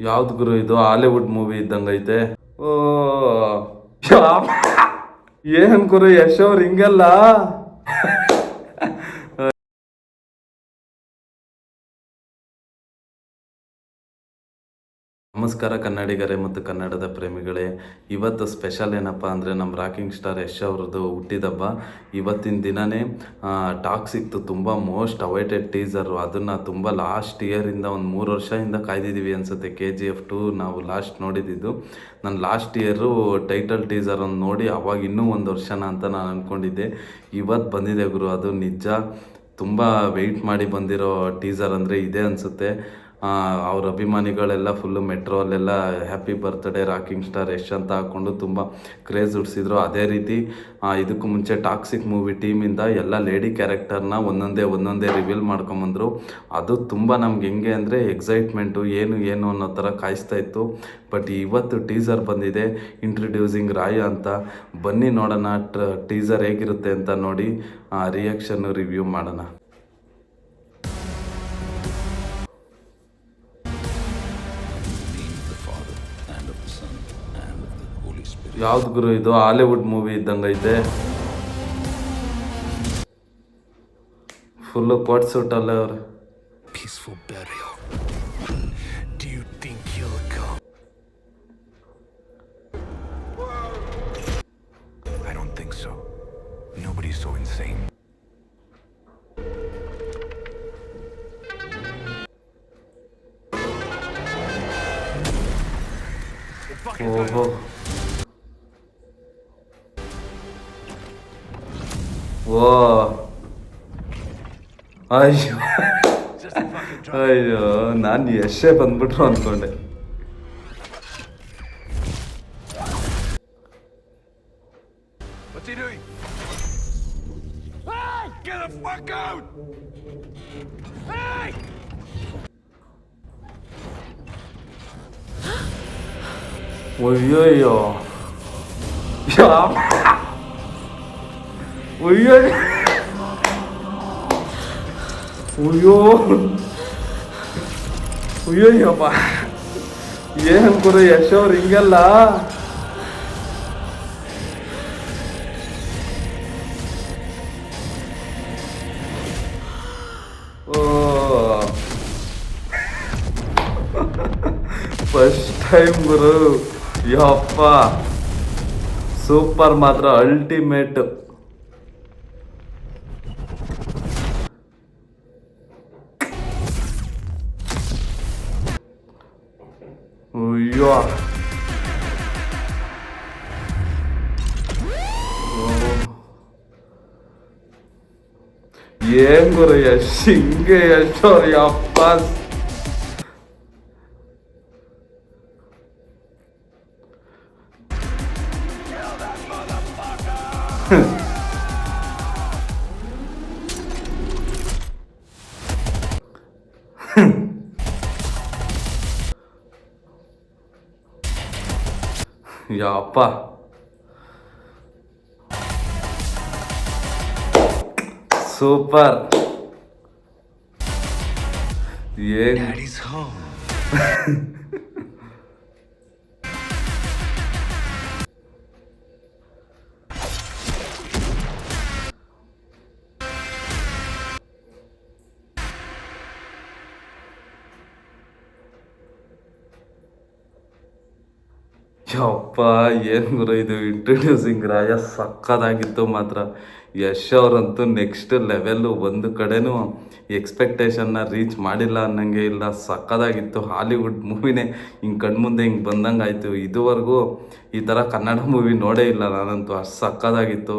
ಯಾವ್ದು ಗುರು ಇದು? Hollywood movie ಇದ್ದಂಗೈತೆ. ಓ ಏನ್ ಗುರು ಯಶ್ ಅವ್ರು ಹಿಂಗಲ್ಲ? ನಮಸ್ಕಾರ ಕನ್ನಡಿಗರೇ ಮತ್ತು ಕನ್ನಡದ ಪ್ರೇಮಿಗಳೇ. ಇವತ್ತು ಸ್ಪೆಷಲ್ ಏನಪ್ಪ ಅಂದರೆ ನಮ್ಮ ರಾಕಿಂಗ್ ಸ್ಟಾರ್ ಯಶ್ ಅವ್ರದ್ದು ಹುಟ್ಟಿದಬ್ಬ. ಇವತ್ತಿನ ದಿನವೇ ಟಾಕ್ ಸಿಕ್ತು, ತುಂಬ ಮೋಸ್ಟ್ ಅವೈಟೆಡ್ ಟೀಸರು. ಅದನ್ನು ತುಂಬ ಲಾಸ್ಟ್ ಇಯರಿಂದ ಒಂದು 3 ವರ್ಷದಿಂದ ಕಾಯ್ದಿದ್ದೀವಿ ಅನಿಸುತ್ತೆ. KGF 2 ನಾವು ಲಾಸ್ಟ್ ನೋಡಿದ್ದು. ನಾನು ಲಾಸ್ಟ್ ಇಯರು ಟೈಟಲ್ ಟೀಸರ್ ಒಂದು ನೋಡಿ ಅವಾಗ ಇನ್ನೂ 1 ವರ್ಷನ ಅಂತ ನಾನು ಅಂದ್ಕೊಂಡಿದ್ದೆ. ಇವತ್ತು ಬಂದಿದೆ ಗುರು, ಅದು ನಿಜ. ತುಂಬ ವೆಯ್ಟ್ ಮಾಡಿ ಬಂದಿರೋ ಟೀಸರ್ ಅಂದರೆ ಇದೆ ಅನಿಸುತ್ತೆ. ಅವ್ರ ಅಭಿಮಾನಿಗಳೆಲ್ಲ ಫುಲ್ಲು ಮೆಟ್ರೋಲ್ಲೆಲ್ಲ happy birthday rocking star Yash ಅಂತ ಹಾಕ್ಕೊಂಡು ತುಂಬ ಕ್ರೇಜ್ ಹುಡ್ಸಿದ್ರು. ಅದೇ ರೀತಿ ಇದಕ್ಕೂ ಮುಂಚೆ ಟಾಕ್ಸಿಕ್ ಮೂವಿ ಟೀಮಿಂದ ಎಲ್ಲ ಲೇಡಿ ಕ್ಯಾರೆಕ್ಟರ್ನ ಒಂದೊಂದೇ ರಿವೀಲ್ ಮಾಡ್ಕೊಂಬಂದರು. ಅದು ತುಂಬ ನಮ್ಗೆ ಹೆಂಗೆ ಅಂದರೆ ಎಕ್ಸೈಟ್ಮೆಂಟು ಏನು ಅನ್ನೋ ಥರ ಕಾಯಿಸ್ತಾ ಇತ್ತು. ಬಟ್ ಇವತ್ತು ಟೀಸರ್ ಬಂದಿದೆ, ಇಂಟ್ರಡ್ಯೂಸಿಂಗ್ ರಾಯ ಅಂತ. ಬನ್ನಿ ನೋಡೋಣ ಟೀಸರ್ ಹೇಗಿರುತ್ತೆ ಅಂತ ನೋಡಿ ರಿಯಾಕ್ಷನ್ನು ರಿವ್ಯೂ ಮಾಡೋಣ. ಯಾವ್ದು ಗುರು ಇದು? ಹಾಲಿವುಡ್ ಮೂವಿ ಇದ್ದಂಗೈತೆ. ಫುಲ್ಲು ಕೋಟ್ ಸೂಟಲ್ಲೇ ಅವ್ರೆ. ಓಹೋ, ಓ ಅಯ್ಯೋ ನಾನು ಎಷ್ಟೇ ಬಂದ್ಬಿಟ್ರು ಅಂದ್ಕೊಂಡೆ. ಅಯ್ಯೋ ಅಯ್ಯಪ್ಪ, ಏನ್ ಗುರು ಯಶ್ ಅವ್ರು ಹಿಂಗಲ್ಲ? ಫಸ್ಟ್ ಟೈಮ್ ಗುರು, ಯಪ್ಪ ಸೂಪರ್, ಮಾತ್ರ ಅಲ್ಟಿಮೇಟ್. ಅಯ್ಯೋ ಏನ್ ಗುರು ಯಶ್ ಹಿಂಗೆ? ಯಶ್ ಅವ್ರು ಯಪ್ಪ ಯಪ್ಪ ಸೂಪರ್. ಏನ್ ಯಪ್ಪ, ಏನು ಗುರು ಇದು? ಇಂಟ್ರಡ್ಯೂಸಿಂಗ್ ರಾಯ ಸಕ್ಕದಾಗಿತ್ತು ಮಾತ್ರ. ಯಶ್ ಅವರಂತೂ ನೆಕ್ಸ್ಟ್ ಲೆವೆಲ್ಲು. ಒಂದು ಕಡೆನೂ ಎಕ್ಸ್ಪೆಕ್ಟೇಷನ್ನ ರೀಚ್ ಮಾಡಿಲ್ಲ ಅನ್ನಂಗೆ ಇಲ್ಲ, ಸಕ್ಕದಾಗಿತ್ತು. ಹಾಲಿವುಡ್ ಮೂವಿನೇ ಹಿಂಗೆ ಕಣ್ಮುಂದೆ ಹಿಂಗೆ ಬಂದಂಗೆ ಆಯಿತು. ಇದುವರೆಗೂ ಈ ಥರ ಕನ್ನಡ ಮೂವಿ ನೋಡೇ ಇಲ್ಲ ನಾನಂತೂ, ಅಷ್ಟು ಸಕ್ಕದಾಗಿತ್ತು.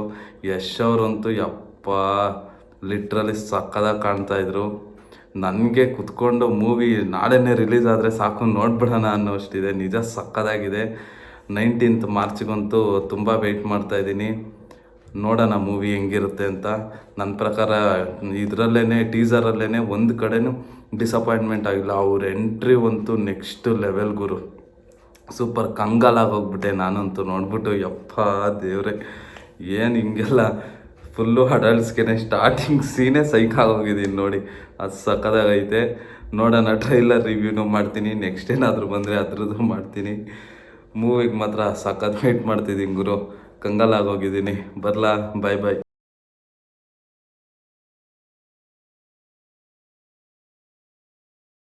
ಯಶ್ ಅವರಂತೂ ಯಪ್ಪ ಲಿಟ್ರಲಿ ಸಕ್ಕದಾಗಿ ಕಾಣ್ತಾಯಿದ್ರು. ನನಗೆ ಕುತ್ಕೊಂಡು ಮೂವಿ ನಾಳೆನೇ ರಿಲೀಸ್ ಆದರೆ ಸಾಕು ನೋಡ್ಬಿಡೋಣ ಅನ್ನೋಷ್ಟಿದೆ. ನಿಜ ಸಕ್ಕದಾಗಿದೆ. 19th ಮಾರ್ಚ್ಗಂತೂ ತುಂಬ ವೆಯ್ಟ್ ಮಾಡ್ತಾಯಿದ್ದೀನಿ. ನೋಡೋಣ ಮೂವಿ ಹೆಂಗಿರುತ್ತೆ ಅಂತ. ನನ್ನ ಪ್ರಕಾರ ಇದರಲ್ಲೇ ಟೀಸರಲ್ಲೇ ಒಂದು ಕಡೆನೂ ಡಿಸಪಾಯಿಂಟ್ಮೆಂಟ್ ಆಗಿಲ್ಲ. ಅವ್ರ ಎಂಟ್ರಿ ಅಂತೂ ನೆಕ್ಸ್ಟ್ ಲೆವೆಲ್ ಗುರು, ಸೂಪರ್. ಕಂಗಾಲಾಗಿ ಹೋಗ್ಬಿಟ್ಟೆ ನಾನಂತೂ ನೋಡ್ಬಿಟ್ಟು. ಯಪ್ಪ ದೇವ್ರೆ, ಏನು ಹಿಂಗೆಲ್ಲ ಫುಲ್ಲು ಅಡಲ್ಟ್ಸ್ಗೆ ಸ್ಟಾರ್ಟಿಂಗ್ ಸೀನೇ ಸೈಕಾಗೋಗಿದ್ದೀನಿ ನೋಡಿ. ಅದು ಸಕ್ಕದಾಗೈತೆ. ನೋಡೋಣ, ಟ್ರೈಲರ್ ರಿವ್ಯೂನೂ ಮಾಡ್ತೀನಿ, ನೆಕ್ಸ್ಟ್ ಏನಾದರೂ ಬಂದರೆ ಅದ್ರದ್ದು ಮಾಡ್ತೀನಿ. ಮೂವಿಗೆ ಮಾತ್ರ ಸಖತ್ ವೇಟ್ ಮಾಡ್ತಿದ್ದೀನಿ ಗುರು, ಕಂಗಾಲಾಗೋಗಿದ್ದೀನಿ. ಬರಲಾ, ಬಾಯ್ ಬಾಯ್.